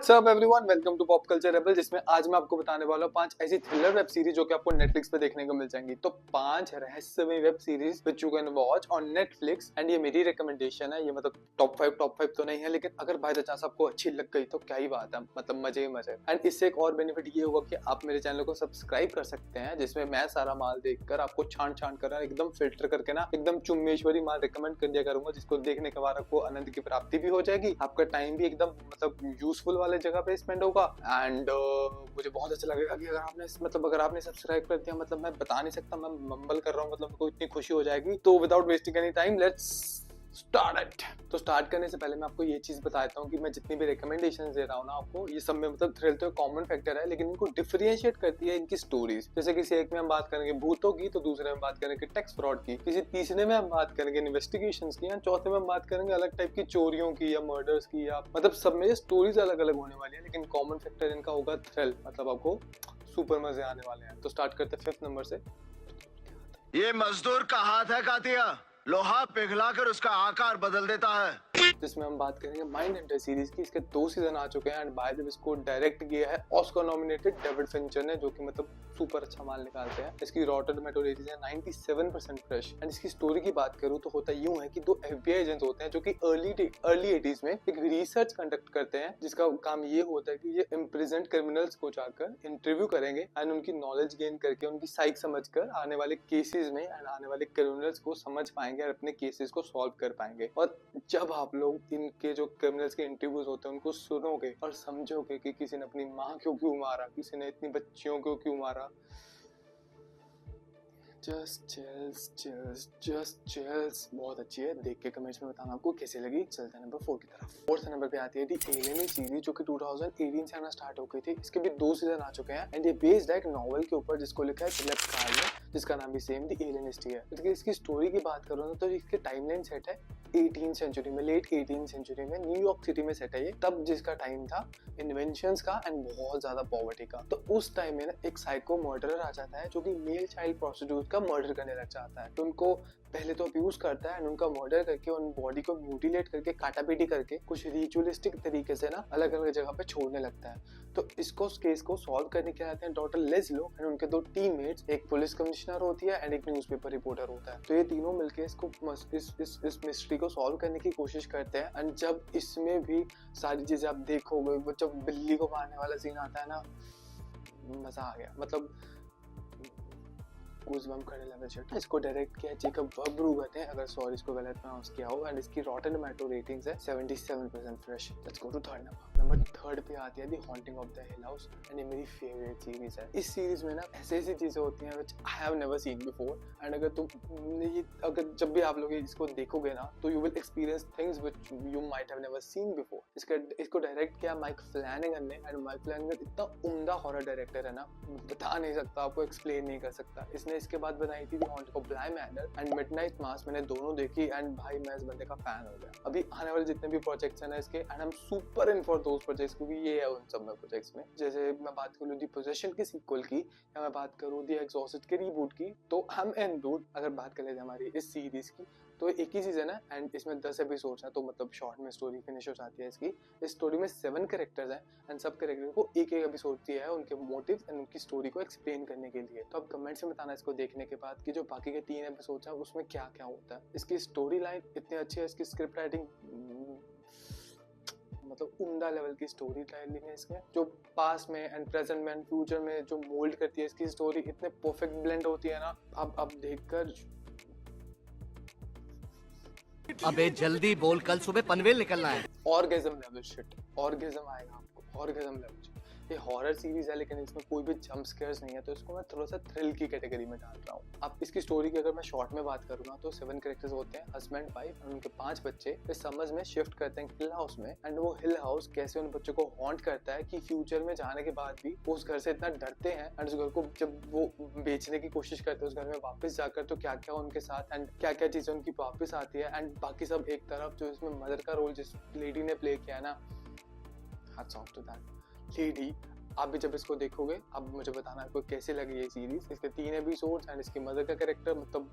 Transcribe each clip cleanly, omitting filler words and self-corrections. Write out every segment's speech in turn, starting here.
What's up everyone, welcome to pop culture rebel, जिसमें आज मैं आपको बताने वाला हूँ 5 ऐसी थ्रिलर वेब सीरीज जो कि आपको नेटफ्लिक्स पे देखने को मिल जाएंगी। तो 5 रहस्यमय web series which you can watch on Netflix and ये मेरी रिकमेंडेशन है। ये मतलब टॉप 5 तो नहीं है, लेकिन अगर बाय द चांस आपको अच्छी लग गई तो क्या ही बात है, मतलब मजे ही मजे। एंड इससे एक और बेनिफिट ये होगा कि आप मेरे चैनल को सब्सक्राइब कर सकते हैं, जिसमें मैं सारा माल देखकर आपको छान छान कर एकदम फिल्टर करके ना एकदम चुम्मेश्वरी माल रिकमेंड कर दिया करूंगा, जिसको देखने के बाद आपको आनंद की प्राप्ति भी हो जाएगी, आपका टाइम भी एकदम मतलब यूजफुल वाले जगह पे स्पेंड होगा। एंड मुझे बहुत अच्छा लगेगा कि अगर आपने सब्सक्राइब कर दिया, मतलब मैं बता नहीं सकता, मैं मम्बल कर रहा हूँ, मतलब मेरे को इतनी खुशी हो जाएगी। तो without wasting any time let's start it. तो स्टार्ट करने से पहले मैं आपको ये चीज बताता हूँ कि मैं जितनी भी रिकमेंडेशन दे रहा हूँ ना आपको, ये सब में मतलब थ्रिल तो कॉमन फैक्टर है, लेकिन इनको डिफरेंशिएट करती है इनकी स्टोरीज। जैसे किसी एक में हम बात करेंगे भूतों की, तो दूसरे में बात करेंगे टैक्स फ्रॉड की, किसी तीसरे में हम बात करेंगे इन्वेस्टिगेशंस की, या चौथे में हम बात करेंगे अलग टाइप की चोरियों की या मर्डर्स की, या मतलब सब में स्टोरीज अलग अलग होने वाली है, लेकिन कॉमन फैक्टर इनका होगा थ्रिल, मतलब आपको सुपर मजे आने वाले हैं। तो स्टार्ट करते हैं 5th नंबर से। ये मजदूर का हाथ है कातिया, लोहा पिघलाकर उसका आकार बदल देता है। जिसमें हम बात करेंगे माइंड हंटर सीरीज की। इसके 2 सीजन आ चुके हैं एंड बाय द वे इसको डायरेक्ट किया है ऑस्कर नॉमिनेटेड डेविड फिंचर ने, जो कि मतलब सुपर अच्छा माल निकालते हैं। इसकी रॉटेन टोमेटो रेटिंग है 97% फ्रेश। एंड इसकी स्टोरी की बात करूं तो होता यूं है कि 2 FBI एजेंट्स होते हैं जो कि अर्ली 80s में एक रिसर्च कंडक्ट करते हैं, जिसका काम ये होता है कि ये इम्प्रिजन्ड क्रिमिनल्स को जाकर इंटरव्यू करेंगे एंड उनकी नॉलेज गेन करके उनकी साइक समझकर आने वाले केसेस में एंड आने वाले क्रिमिनल्स को समझ पाएंगे और अपने केसेस को सॉल्व कर पाएंगे। और जब आप लोग इनके जो क्रिमिनल्स के इंटरव्यूज होते हैं उनको सुनोगे और समझोगे कि किसी ने अपनी माँ को क्यों मारा, किसी ने इतनी बच्चियों को क्यों मारा, जस्ट चिल्स। बहुत अच्छी है, देख के कमेंट्स में बताना आपको कैसी लगी। चलते हैं नंबर 4 की तरफ। 4th नंबर पे आती है दी एलियन सीरीज, जो कि 2018 से आना स्टार्ट हो गई थी। इसके भी 2 सीजन आ चुके हैं एंड ये बेस्ड है एक नॉवेल के ऊपर जिसको लिखा है फिलिप कार ने, जिसका नाम भी सेम दी एलियनिस्ट है। लेकिन इसकी स्टोरी की बात करूँ ना तो इसके टाइमलाइन सेट है 18th सेंचुरी में, लेट 18th सेंचुरी में न्यूयॉर्क सिटी में सेट है ये, तब जिसका टाइम था इन्वेंशंस का एंड बहुत ज्यादा पॉवर्टी का। तो उस टाइम में ना एक साइको मर्डरर आ जाता है जो कि मेल चाइल्ड प्रोस्टिट्यूट का मर्डर करने लग जाता है। तो उनको पहले तो अब्यूज करता है एंड उनका मर्डर करके उन बॉडी को म्यूटिलेट करके काटापीटी करके कुछ रिचुअलिस्टिक तरीके से ना अलग अलग जगह पे छोड़ने लगता है। तो इसको केस को सॉल्व करने के आते हैं डॉक्टर लेस्लो एंड उनके 2 टीममेट्स, एक पुलिस कमिश्नर होती है एंड एक न्यूज़पेपर रिपोर्टर होता है। तो ये तीनों मिलकर इसको इस मिस्ट्री को सॉल्व करने की कोशिश करते हैं। एंड जब इसमें भी सारी चीजें आप देखोगे, वो जब बिल्ली को मारने वाला सीन आता है ना, मजा आ गया, मतलब गूज़बम्प करने लगा शिट। इसको डायरेक्ट किया जेकब वर्ब्रू कहते हैं, अगर सॉरी इसको गलत प्रोनाउंस किया हो। एंड इसकी रॉटेन टोमेटो रेटिंग्स है 77% fresh. Let's go to 3rd number 3 पे आती है the haunting of the hill house and ये मेरी फेवरेट सीरीज है। इस सीरीज में ना ऐसी चीजें होती हैं which I have never seen before and अगर जब भी आप लोग इसको देखोगे ना तो you will experience things which you might have never seen before. इसको डायरेक्ट किया माइक फ्लैनेगन ने एंड माइक फ्लैनेगन इतना उम्दा हॉरर डायरेक्टर है ना, बता नहीं सकता, आपको एक्सप्लेन नहीं कर सकता। इसने इसके बाद बनाई थी द हॉन्टिंग ऑफ ब्लाई मैनर एंड मिडनाइट मास, मैंने दोनों देखी एंड भाई मैं इस बंदे का फैन हो गया। अभी आने वाले जितने भी प्रोजेक्ट्स हैं ना इसके, and I am super in for those projects, क्योंकि ये है उन सब में प्रोजेक्ट्स में। जैसे मैं बात करूं दी पोजेशन के सीक्वल की, या मैं बात करूं दी एग्जॉस्टेड के रीबूट की, तो हम एंड डूड अगर बात कर लेते हैं हमारी इस सीरीज की, तो एक ही सीजन है एंड इसमें 10 एपिसोड्स हैं, तो मतलब शॉर्ट में स्टोरी फिनिश हो जाती है इसकी। इस स्टोरी में 7 कैरेक्टर्स हैं एंड सब कैरेक्टर को एक एपिसोड दिया है उनके मोटिव्स एंड उनकी स्टोरी को एक्सप्लेन करने के लिए। तो अब कमेंट्स में बताना इसको देखने के बाद कि जो बाकी के 3 एपिसोड्स हैं उसमें क्या क्या होता है। इसकी स्टोरी लाइन इतनी अच्छी है, इसकी स्क्रिप्ट राइटिंग मतलब उम्दा लेवल की स्टोरी लाइन है इसमें, जो पास में एंड प्रेजेंट में एंड फ्यूचर में जो मोल्ड करती है इसकी स्टोरी, इतने परफेक्ट ब्लेंड होती है ना, अब देखकर। अबे जल्दी बोल, कल सुबह पनवेल निकलना है। ऑर्गेज़म लेवल शिट, ऑर्गेज़म आएगा आपको, ऑर्गेज़म लेवल। ये हॉरर सीरीज है लेकिन इसमें कोई भी जंप स्केयर्स नहीं है, तो इसको मैं थोड़ा सा थ्रिल की कैटेगरी में डाल रहा हूँ। अब इसकी स्टोरी की अगर मैं शॉर्ट में बात करूँ ना, तो 7 कैरेक्टर्स होते हैं, हस्बैंड वाइफ और उनके 5 बच्चे। इस समझ में शिफ्ट करते हैं हिल हाउस में एंड वो हिल हाउस कैसे उन बच्चों को हॉन्ट करता है कि फ्यूचर में जाने के बाद भी वो उस घर से इतना डरते हैं एंड उस घर को जब वो बेचने की कोशिश करते हैं उस घर में वापस जाकर, तो क्या क्या उनके साथ एंड क्या क्या चीजें उनकी वापस आती है। एंड बाकी सब एक तरफ जो इसमें मदर का रोल जिस लेडी ने प्ले किया ना, hats off to that lady. आप भी जब इसको देखोगे अब मुझे बताना आपको कैसे लगी ये सीरीज। इसके 3 एपिसोड्स एंड इसकी मदर का कैरेक्टर मतलब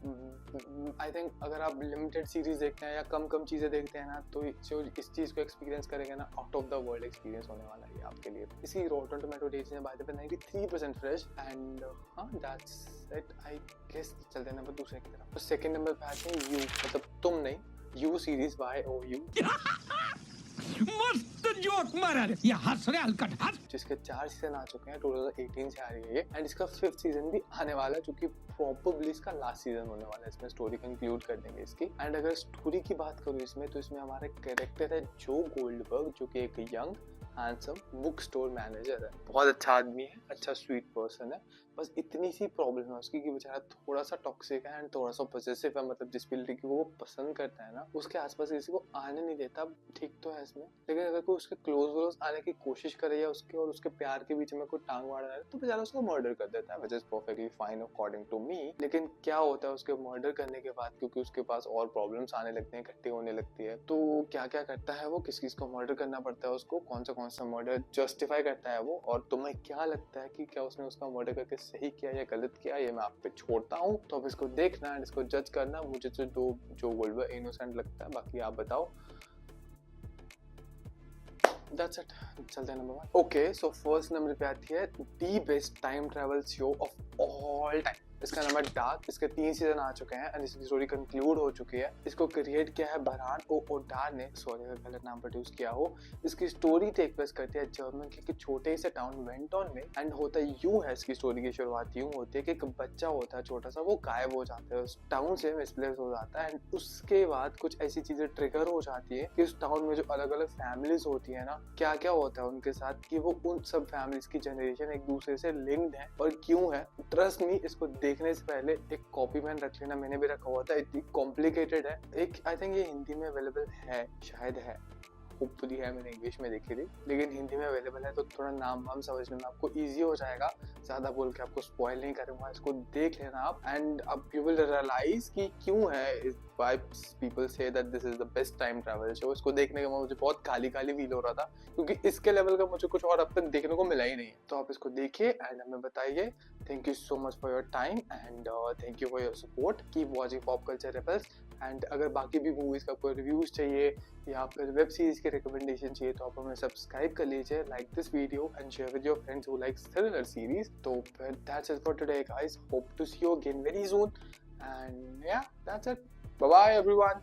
आई थिंक अगर आप लिमिटेड सीरीज देखते हैं या कम चीजें देखते हैं ना, तो जो इस चीज को एक्सपीरियंस करेंगे ना, out of the world experience होने वाला है आपके लिए। इसकी रॉटन टोमेटो रेटिंग है by the way 93% fresh and हाँ दैट्स इट आई गेस। चलते हैं नंबर दूसरे की तरफ। तो सेकंड नंबर पे आते हैं यू, मतलब तुम नहीं, यू सीरीज बाय OU, मस्त जोक मारा रे, ये हंस रहे हलकट हंस। जिसके 4 सीजन आ चुके हैं, 2018 से आ रही है ये, एंड इसका 5th सीजन भी आने वाला है, जो कि प्रोबेबली इसका लास्ट सीजन होने वाला है। इसमें स्टोरी कंक्लूड कर देंगे इसकी। एंड अगर स्टोरी की बात करूँ इसमें, तो इसमें हमारा कैरेक्टर है जो गोल्डबर्ग, जो कि एक young handsome book store manager है। बहुत अच्छा आदमी है, अच्छा स्वीट पर्सन है, बस इतनी सी प्रॉब्लम है उसकी कि बेचारा थोड़ा सा टॉक्सिक है एंड थोड़ा सा पॉसेसिव है। मतलब जिस भी लड़की को वो पसंद करता है ना, उसके आसपास किसी को आने नहीं देता। ठीक तो है इसमें, लेकिन अगर कोई उसके क्लोज आने की कोशिश करे या उसके और उसके प्यार के बीच में कोई टांग वाड़ रहा है, तो बेचारा उसको मर्डर कर देता है, which is perfectly fine according to me. लेकिन क्या होता है उसके मर्डर करने के बाद, क्योंकि उसके पास और प्रॉब्लम्स आने लगते हैं, इकट्ठी होने लगती है, तो क्या क्या करता है वो, किस किस को मर्डर करना पड़ता है उसको, कौन सा मर्डर जस्टिफाई करता है वो, और तुम्हें क्या लगता है कि क्या उसने उसका मर्डर करके सही किया या गलत किया, ये मैं आप पे छोड़ता हूँ। तो अब इसको देखना एंड इसको जज करना। मुझे तो जो गोल्डबर्ग इनोसेंट लगता है, बाकी आप बताओ। That's it. चलते हैं number 1। Okay, so first number पे आती है the best time travel show off all time. इसका नाम है डार्क। इसके 3 सीजन आ चुके हैं एंड इसकी स्टोरी कंक्लूड हो चुकी है। इसको क्रिएट किया है बरहान ओडार ने, सॉरी अगर गलत नाम प्रोड्यूस किया हो। इसकी स्टोरी टेक प्लेस करती है जर्मन के एक छोटे से टाउन वेंटॉन में, एंड होता यूं है, इसकी स्टोरी की शुरुआत यूं होती है कि एक बच्चा होता है छोटा सा, वो गायब हो जाता है, उस टाउन से मिसप्लेस हो जाता है, एंड उसके बाद कुछ ऐसी चीजें ट्रिगर हो जाती है कि उस टाउन में जो अलग अलग फैमिलीज होती है ना, क्या क्या होता है उनके साथ, कि वो उन सब फैमिलीज की जनरेशन एक दूसरे से लिंक्ड है। और क्यों है, ट्रस्ट मी, इसको देखने से पहले एक कॉपी पेन रख लेना, मैंने भी रखा हुआ था, इतनी कॉम्प्लिकेटेड है। एक आई थिंक ये हिंदी में अवेलेबल है, शायद है, होपफुली है, मैंने इंग्लिश में देखी थी, लेकिन हिंदी में अवेलेबल है, तो थोड़ा नाम वाम समझने में आपको इजी हो जाएगा। ज्यादा बोल के आपको स्पॉइल नहीं करूंगा, इसको देख लेना आप, एंड अब यू विल रियलाइज कि क्यों है why people say that this is the best time travel show. इसको देखने के बाद मुझे बहुत खाली फील हो रहा था, क्योंकि इसके लेवल का मुझे कुछ और अब तक देखने को मिला ही नहीं है। तो आप इसको देखिए एंड हमें बताइए। Thank you so much for your time and thank you for your support. Keep watching pop culture rebels. And अगर बाकी भी मूवीज का कोई रिव्यूज चाहिए या फिर वेब सीरीज के रिकमेंडेशन चाहिए, तो आप हमें सब्सक्राइब कर लीजिए, like this video and share with your friends who like thriller series. तो फिर that's it for today guys, hope to see you again very soon and yeah that's it, bye bye everyone.